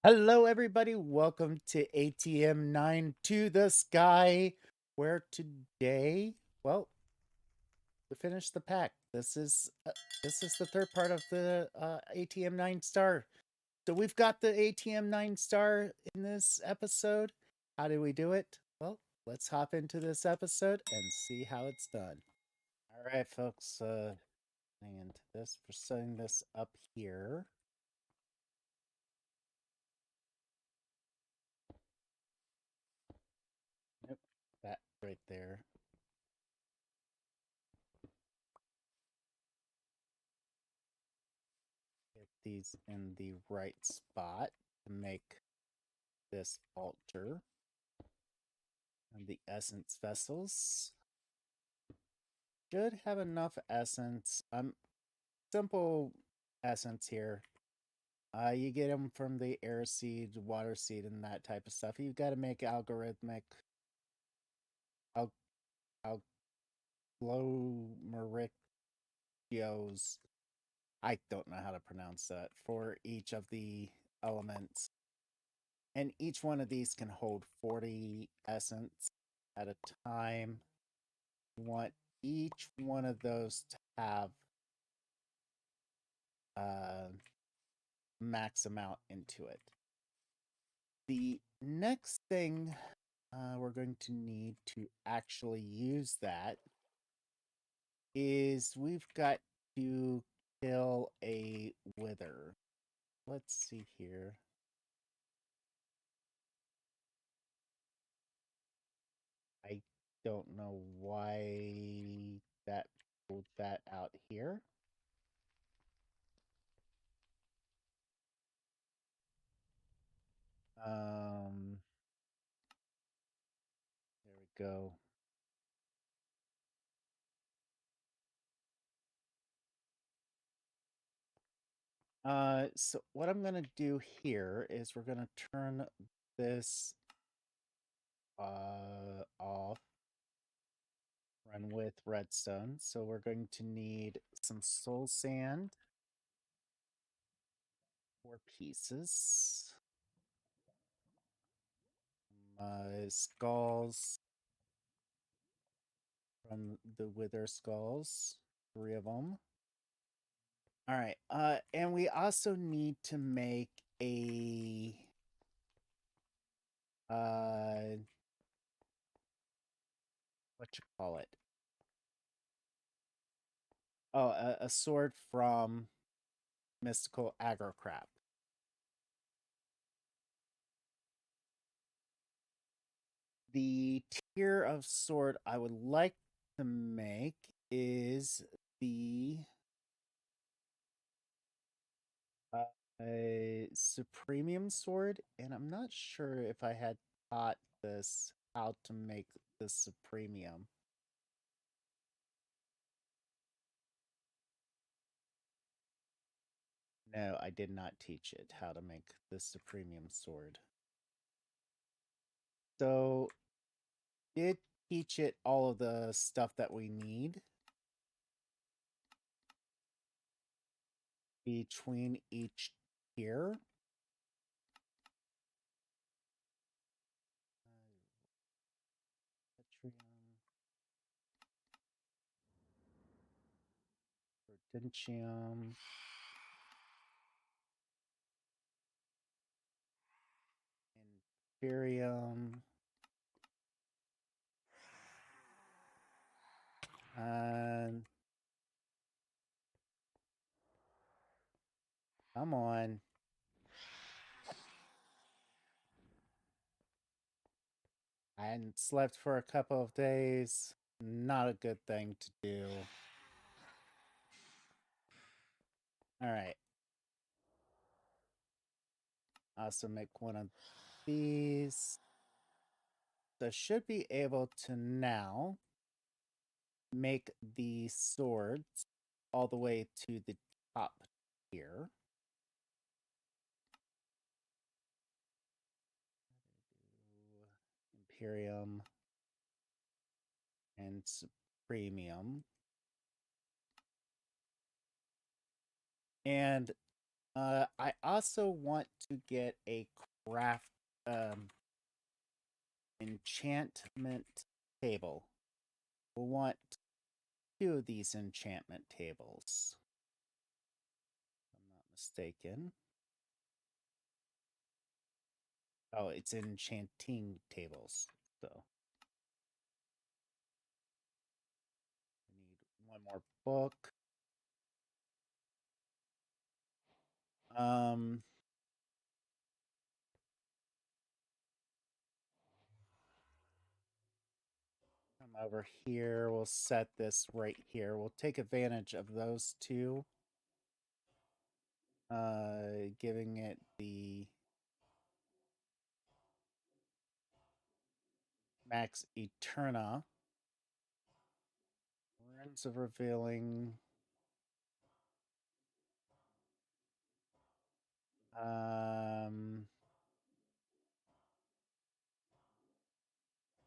Hello, everybody. Welcome to ATM9 to the sky, where today, well, we finished the pack. This is the third part of the ATM9 star. So we've got the ATM9 star in this episode. How did we do it? Well, let's hop into this episode and see how it's done. All right, folks. Hang into this for setting this up here. Nope, that right there. Get these in the right spot to make this altar. And the essence vessels should have enough essence. Simple essence here. You get them from the air seed, water seed, and that type of stuff. You've got to make algorithmic 𝐿𝑔𝐿𝑜𝑚𝑒𝑟𝑖𝐾𝐤𝐨𝐫. I don't know how to pronounce that for each of the elements. And each one of these can hold 40 essence at a time. You want each one of those to have max amount into it. The next thing we're going to need to actually use that is we've got to kill a wither. Let's see here. I don't know why that pulled that out here. There we go. So what I'm gonna do here is we're gonna turn this off, run with redstone. So we're going to need some soul sand, 4 pieces, skulls from the wither skulls, 3 of them. All right, and we also need to make a what you call it? Oh, a sword from mystical aggro crap. The tier of sword I would like to make is the Supremium sword, and I'm not sure if I had taught this how to make the Supremium. No, I did not teach it how to make the Supremium sword. So, did teach it all of the stuff that we need between each tier. Ardentium. Imperium. And come on. I hadn't slept for a couple of days. Not a good thing to do. Alright. Also make one of these. So I should be able to now make the swords all the way to the top here. Imperium and Supremium. And I also want to get a craft enchantment table. We'll want 2 of these enchantment tables. If I'm not mistaken. Oh, it's enchanting tables. So I need 1 more book. Come over here. We'll set this right here. We'll take advantage of those 2. Giving it the max Eterna. Runes of Revealing.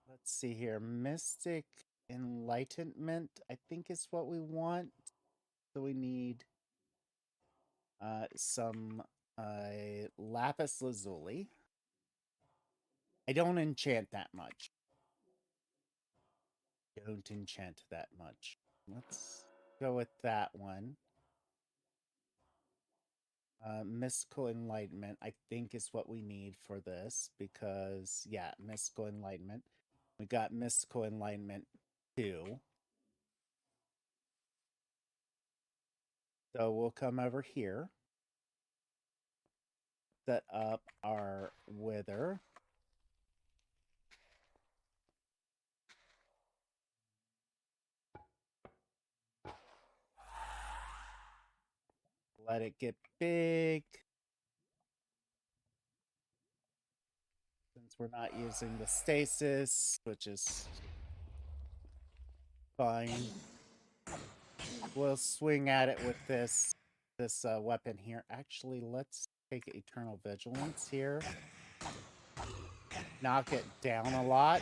Let's see here. Mystic Enlightenment, I think is what we want. So we need some lapis lazuli. I don't enchant that much. Don't enchant that much. Let's go with that one. Mystical Enlightenment, I think, is what we need for this because, yeah, Mystical Enlightenment. We got Mystical Enlightenment 2. So we'll come over here, set up our wither. Let it get big. Since we're not using the stasis, which is fine. We'll swing at it with this weapon here. Actually, let's take Eternal Vigilance here. Knock it down a lot.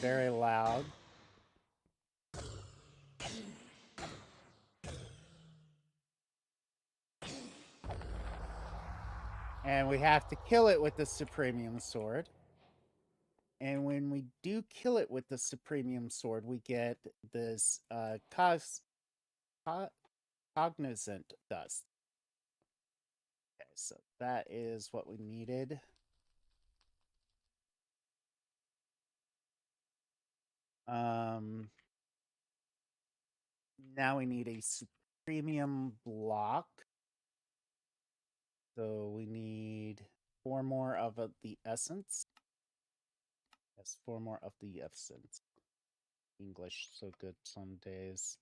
Very loud. And we have to kill it with the Supremium Sword. And when we do kill it with the Supremium Sword, we get this cognizant dust. Okay, so that is what we needed. Now we need a Supremium block. So we need 4 more of the essence. Yes, 4 more of the essence. English so good some days.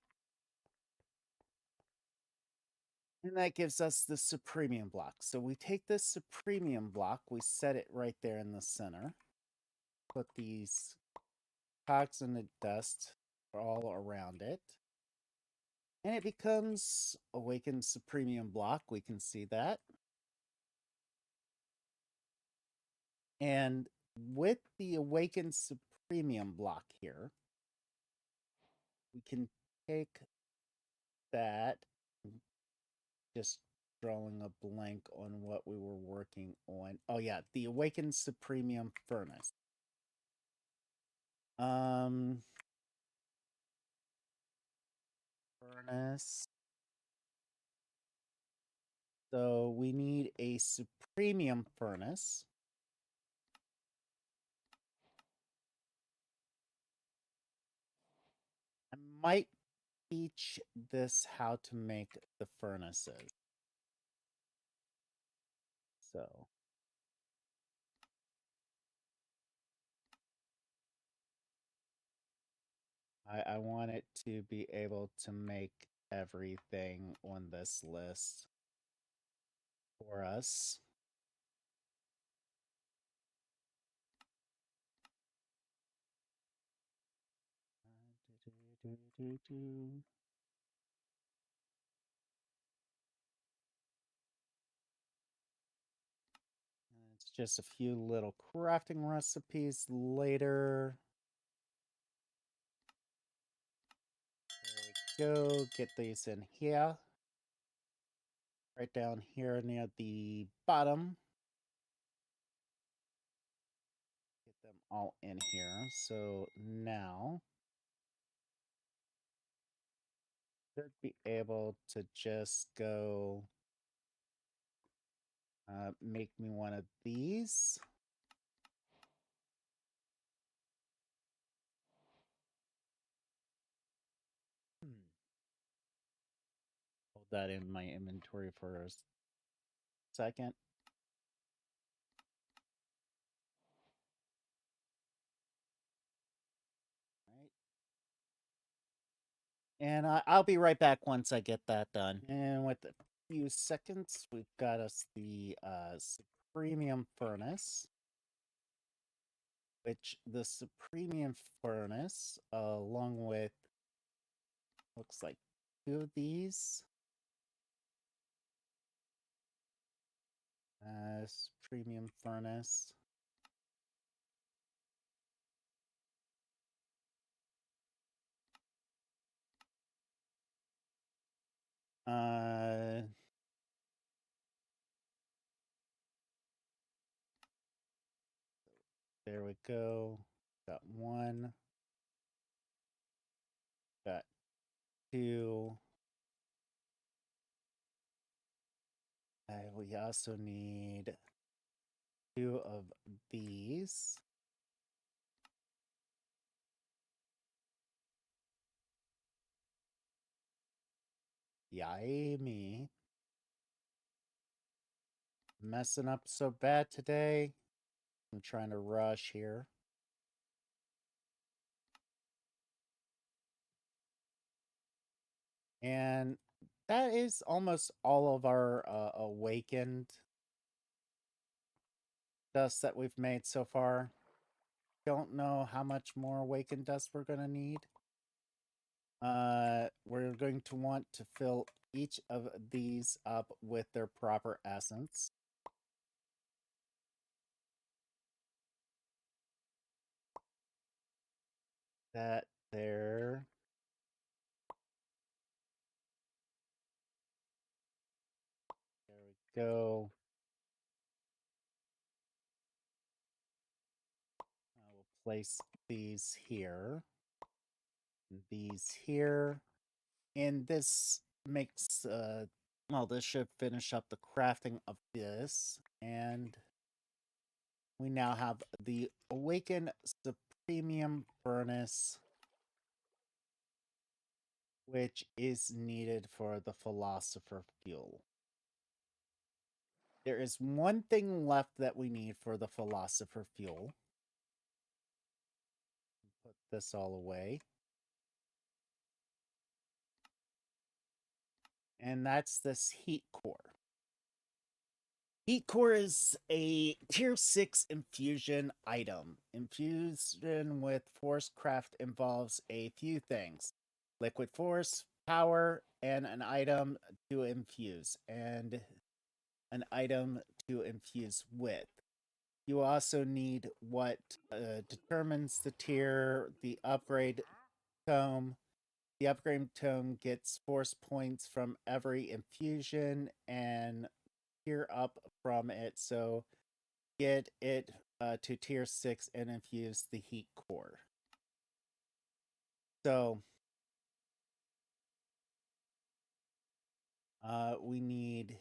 And that gives us the Supremium block. So we take this Supremium block, we set it right there in the center. Put these cogs in the dust all around it. And it becomes Awakened Supremium block. We can see that. And with the Awakened Supremium block here, we can take that, just drawing a blank on what we were working on. Oh yeah, the Awakened Supremium Furnace. Furnace. So we need a Supremium Furnace. I might teach this how to make the furnaces. So I want it to be able to make everything on this list for us. It's just a few little crafting recipes later. There we go. Get these in here. Right down here near the bottom. Get them all in here. So now should be able to just go make me one of these. Hold that in my inventory for a second. Right. And I'll be right back once I get that done. And with a few seconds, we've got us the Supremium Furnace. Which the Supremium Furnace, along with, looks like 2 of these. Supremium Furnace. There we go. Got 1. Got 2. We also need 2 of these. Yay me. Messing up so bad today. I'm trying to rush here. And that is almost all of our awakened dust that we've made so far. Don't know how much more awakened dust we're going to need. We're going to want to fill each of these up with their proper essence. That there. There we go. We'll place these here. These here. And this makes, well, this should finish up the crafting of this. And we now have the Awakened Supremium Furnace, which is needed for the Philosopher Fuel. There is one thing left that we need for the Philosopher Fuel. Put this all away. And that's this heat core. Heat core is a tier 6 infusion item. Infusion with force craft involves a few things: liquid force, power, and an item to infuse, and an item to infuse with. You also need what determines the tier, the upgrade tome. The upgrade tome gets force points from every infusion and tier up from it. So get it to tier 6 and infuse the heat core. So we need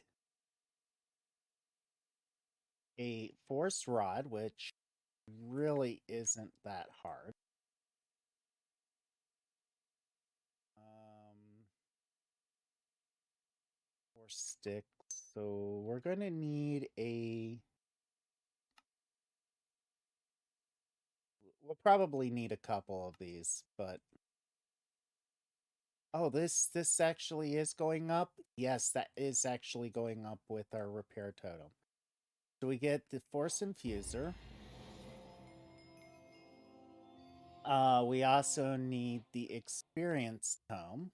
a force rod, which really isn't that hard. 4 sticks. So we're going to need a... We'll probably need a couple of these, but... Oh, this actually is going up? Yes, that is actually going up with our repair totem. So we get the Force Infuser. We also need the Experience Tome,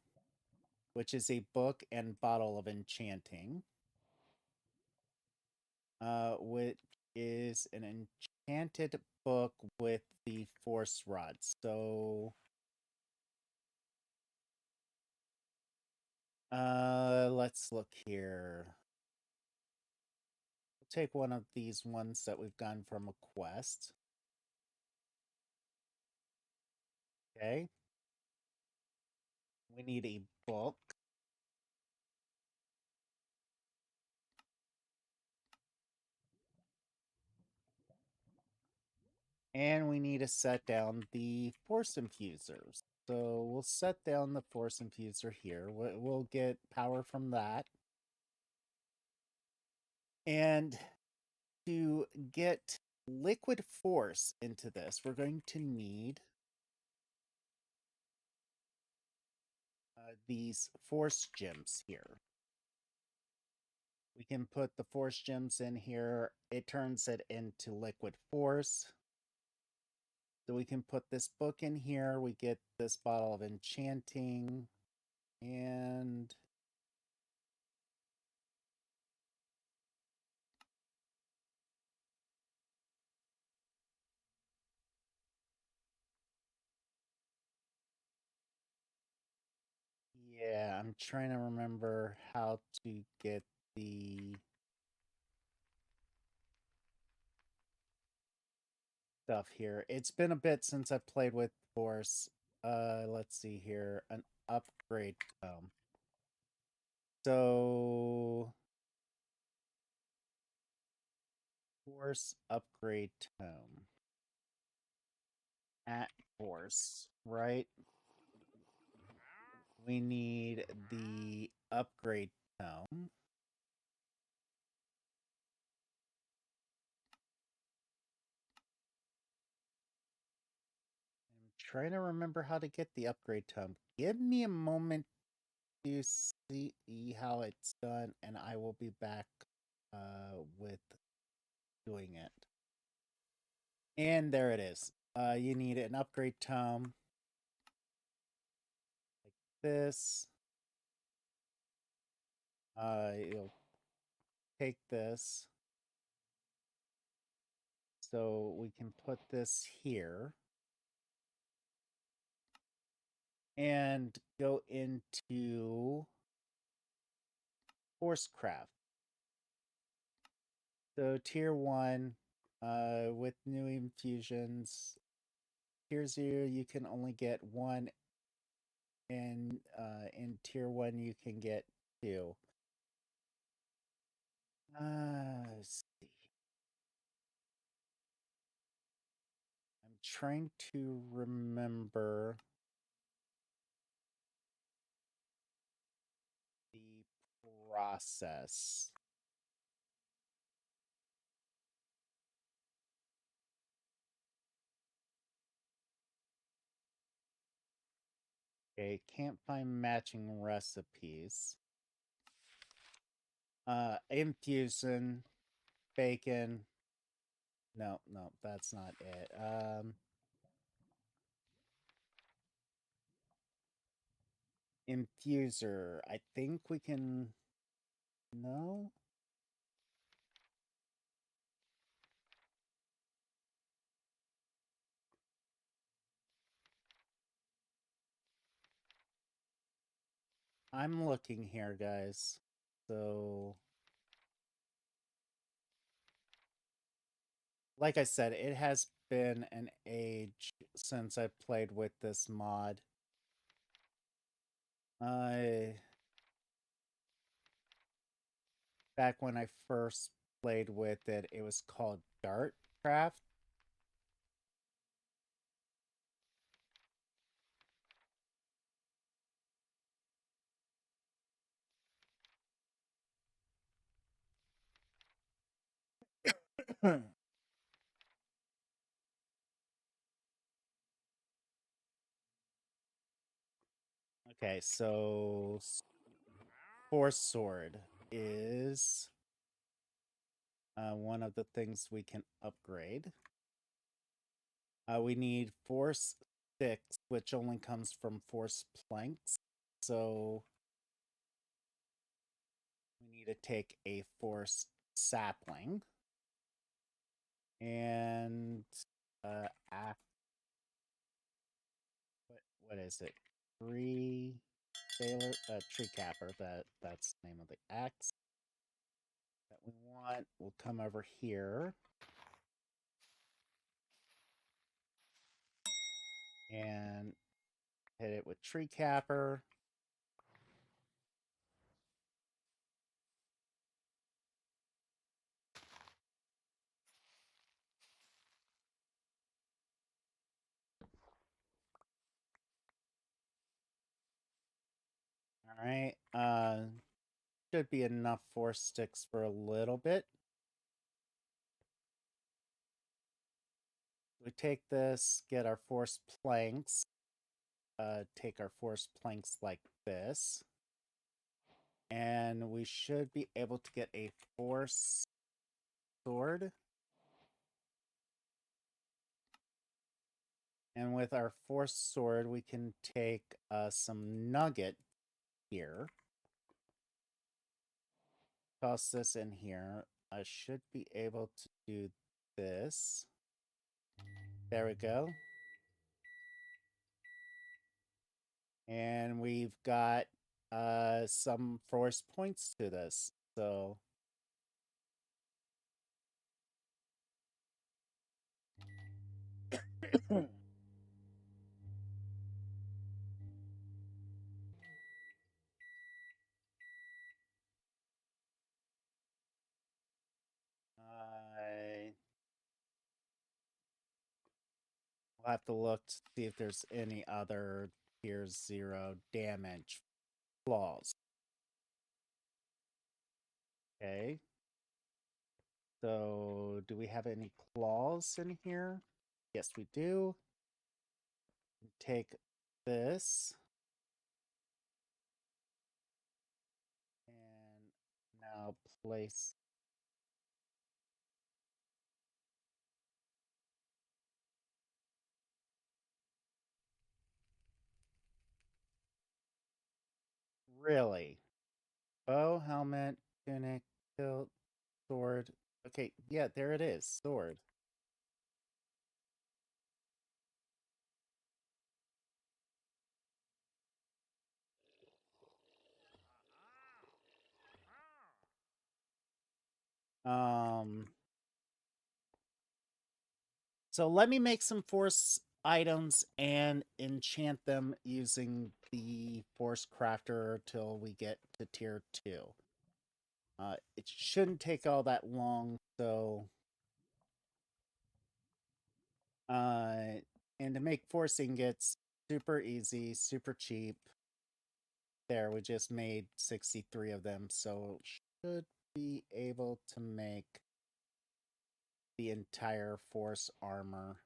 which is a book and bottle of enchanting. Which is an enchanted book with the Force Rod. So Let's look here. We'll take one of these ones that we've gotten from a quest. Okay. We need a book. And we need to set down the force infusers. So we'll set down the force infuser here. We'll get power from that. And to get liquid force into this, we're going to need these force gems here. We can put the force gems in here. It turns it into liquid force. So we can put this book in here. We get this bottle of enchanting. And yeah, I'm trying to remember how to get the stuff here. It's been a bit since I've played with Force. Let's see here. An upgrade tome. So Force upgrade tome. At Force, right? We need the upgrade tome. I'm trying to remember how to get the upgrade tome. Give me a moment to see how it's done, and I will be back with doing it. And there it is. You need an upgrade tome like this. You'll take this. So we can put this here. And go into Forcecraft. So tier 1, with new infusions. Tier 0, you can only get 1. And in tier 1, you can get 2. Let's see. I'm trying to remember the process. Okay, can't find matching recipes. Infusion, bacon. No, that's not it. Infuser. I think we can... No? I'm looking here, guys. So... Like I said, it has been an age since I played with this mod. Back when I first played with it, it was called Dartcraft. Okay, so Force Sword is one of the things we can upgrade. We need Force 6, which only comes from Force Planks. So we need to take a Force Sapling. And what is it? 3 tree capper. That's the name of the axe that we want. We'll come over here and hit it with tree capper. All right. Should be enough force sticks for a little bit. We take this, get our force planks. Take our force planks like this. And we should be able to get a force sword. And with our force sword, we can take some nugget here. Toss this in here. I should be able to do this. There we go. And we've got some force points to this. So we'll have to look to see if there's any other tier 0 damage flaws. Okay. So, do we have any claws in here? Yes, we do. Take this. And now place. Really? Bow, helmet, tunic, kilt, sword. Okay, yeah, there it is. Sword. So let me make some force items and enchant them using the force crafter till we get to tier 2. It shouldn't take all that long, so and to make force ingots, super easy, super cheap. There, we just made 63 of them, so should be able to make the entire force armor.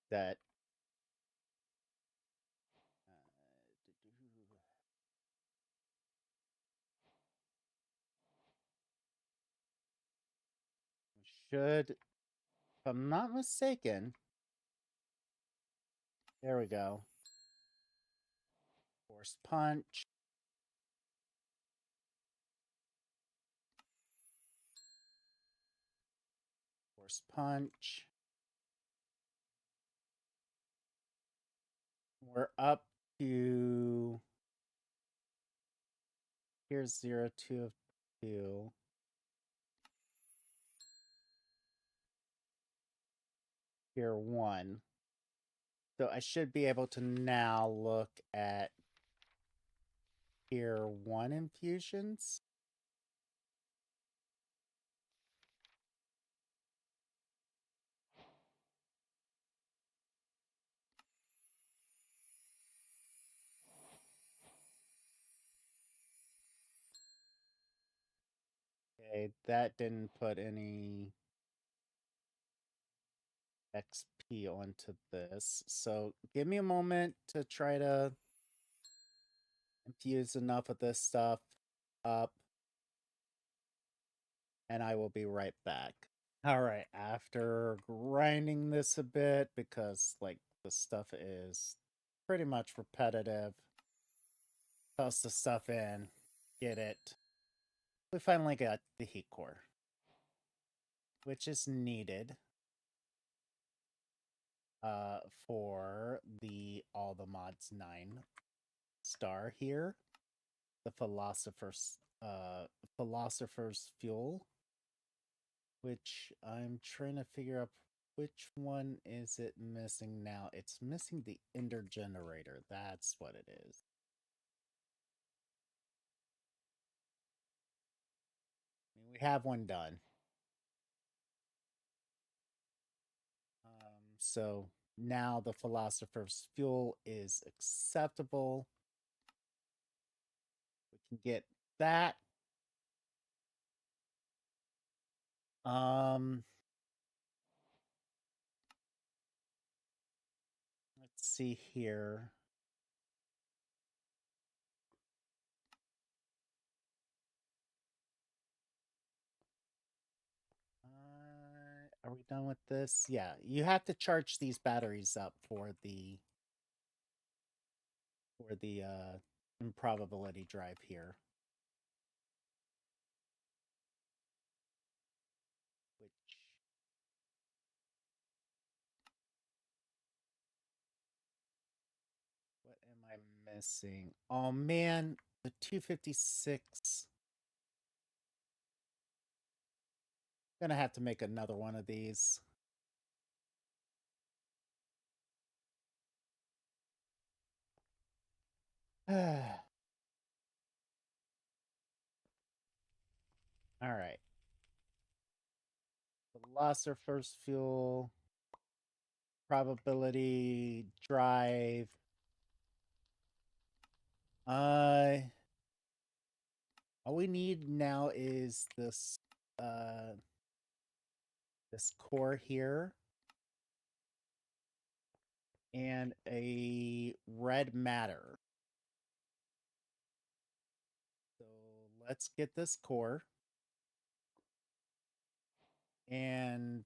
That should, if I'm not mistaken, there we go. Force punch. Force punch. We're up to, here's 0, 2 of 2. Here 1. So I should be able to now look at tier 1 infusions. Okay, that didn't put any XP onto this. So give me a moment to try to infuse enough of this stuff up. And I will be right back. All right, after grinding this a bit, because like the stuff is pretty much repetitive, toss the stuff in, get it. We finally got the heat core, which is needed. for the all the mods 9 star here, the philosopher's fuel, which I'm trying to figure out which one is it missing now. It's missing the ender generator. That's what it is. We have one done. So now the philosopher's fuel is acceptable. We can get that. Let's see here. Are we done with this? Yeah, you have to charge these batteries up for the improbability drive here. What am I missing? Oh man, the 256. Gonna have to make another one of these. All right. Philosopher's fuel, probability drive. All we need now is this this core here and a red matter. So let's get this core and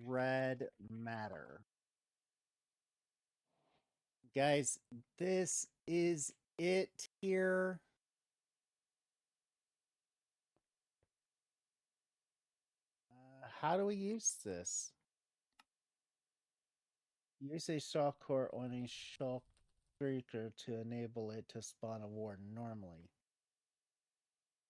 red matter. Guys, this is it here. How do we use this? Use a shock core on a shock streaker to enable it to spawn a warden normally.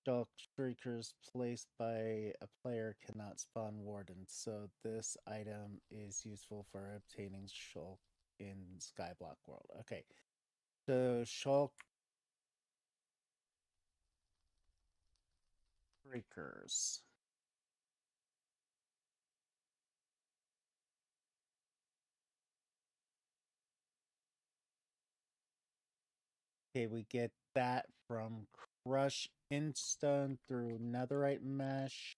Shock streakers placed by a player cannot spawn wardens, so this item is useful for obtaining shock in Skyblock World. Okay, so shock streakers. Okay, we get that from Crush Instone through Netherite Mesh.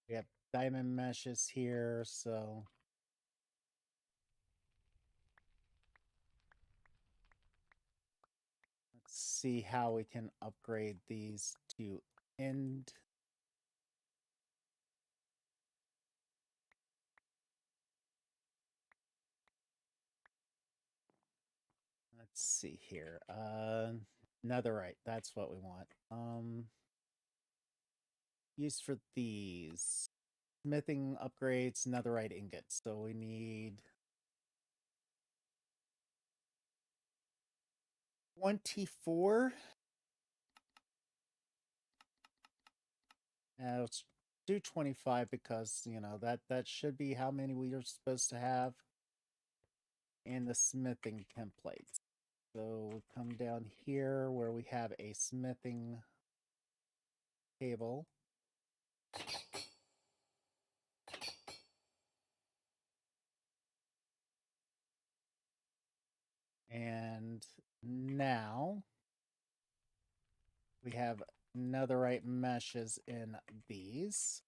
We have Diamond Meshes here, so... Let's see how we can upgrade these to end. Let's see here. Netherite, that's what we want. Use for these. Smithing upgrades, netherite ingots. So we need 24. Let's do 25 because, you know, that should be how many we are supposed to have. And the smithing templates. So we come down here where we have a smithing table. And now we have netherite meshes in these.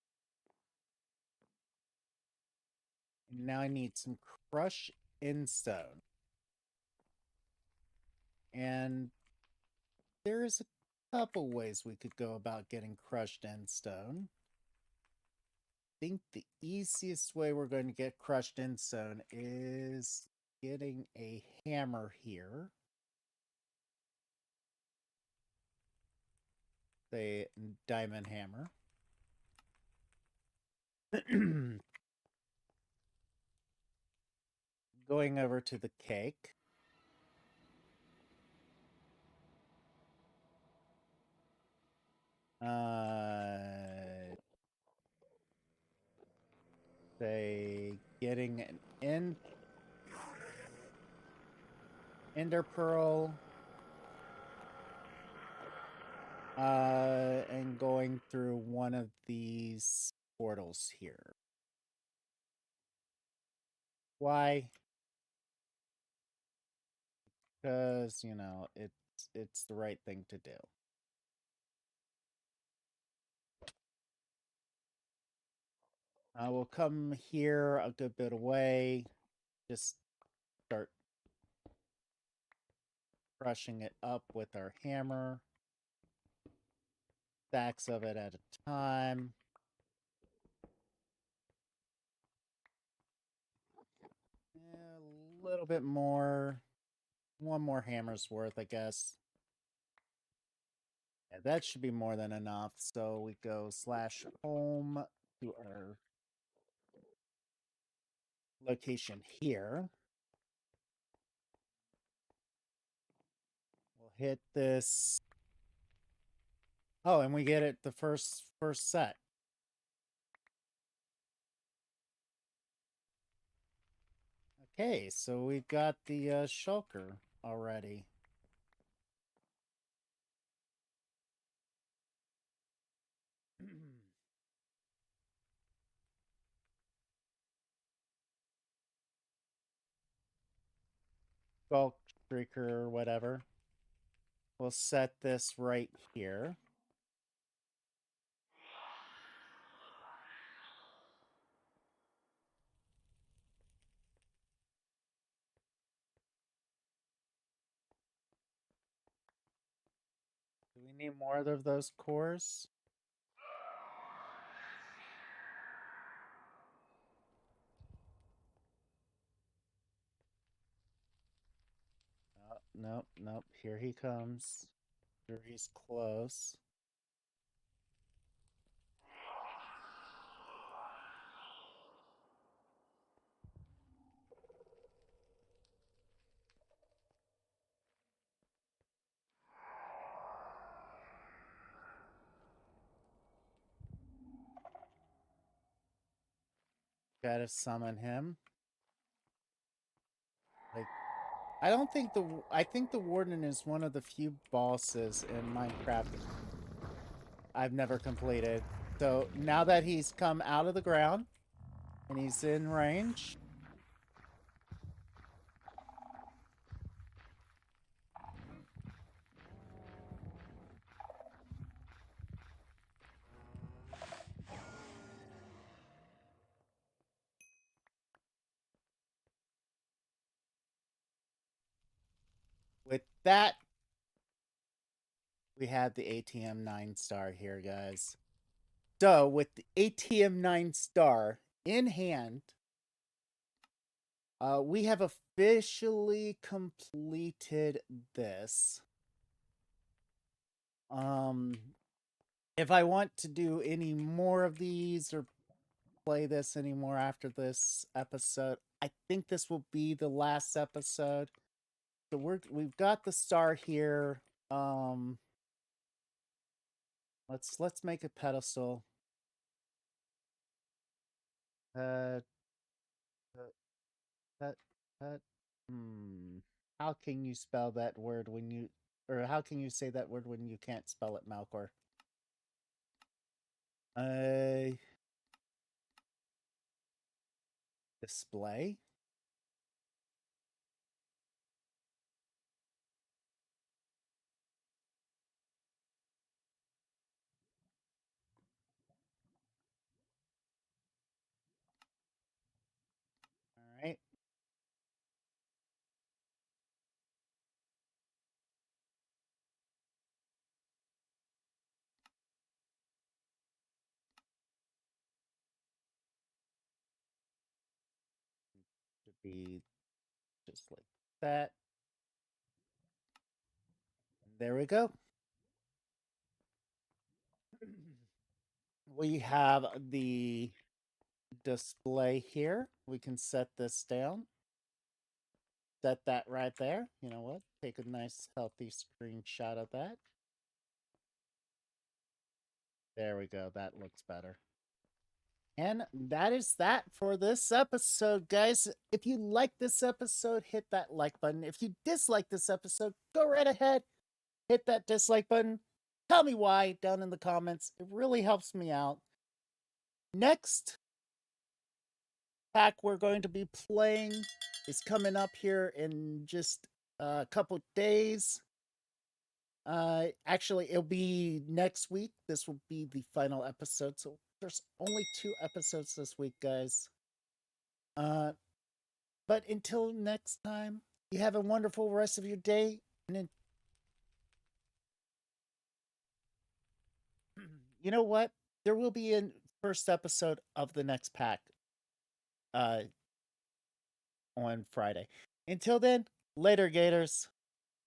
Now I need some crush instone. And there's a couple ways we could go about getting crushed instone. I think the easiest way we're going to get crushed instone is getting a hammer here. The diamond hammer. going over to the cake. Say getting an ender pearl. And going through one of these portals here. Why? Because, you know, it's the right thing to do. We'll come here a good bit away. Just start brushing it up with our hammer. Stacks of it at a time. A little bit more. One more hammer's worth, I guess. Yeah, that should be more than enough. So we go /home to our location here. We'll hit this. Oh, and we get it the first set. Okay, so we've got the shulker already. Bulk streaker or whatever. We'll set this right here. Do we need more of those cores? Nope, nope. Here he comes. Here he's close. Gotta summon him. Like, I think the warden is one of the few bosses in Minecraft I've never completed. So now that he's come out of the ground and he's in range. With that, we have the ATM9 star here, guys. So with the ATM9 star in hand, we have officially completed this. If I want to do any more of these or play this anymore after this episode, I think this will be the last episode. So we've got the star here. Let's make a pedestal. Pet. How can you spell that word when you, or how can you say that word when you can't spell it, Malcor? Display. All right. Should be just like that. There we go. We have the display here. We can set this down. set that right there. You know what? Take a nice healthy screenshot of that. There we go. That looks better. And that is that for this episode, guys. If you like this episode, hit that like button. If you dislike this episode, go right ahead, hit that dislike button. Tell me why down in the comments. It really helps me out. Next pack we're going to be playing is coming up here in just a couple days. Actually, it'll be next week. This will be the final episode. So there's only 2 episodes this week, guys. But until next time, you have a wonderful rest of your day. And you know what? There will be a first episode of the next pack on Friday. Until then, later, Gators.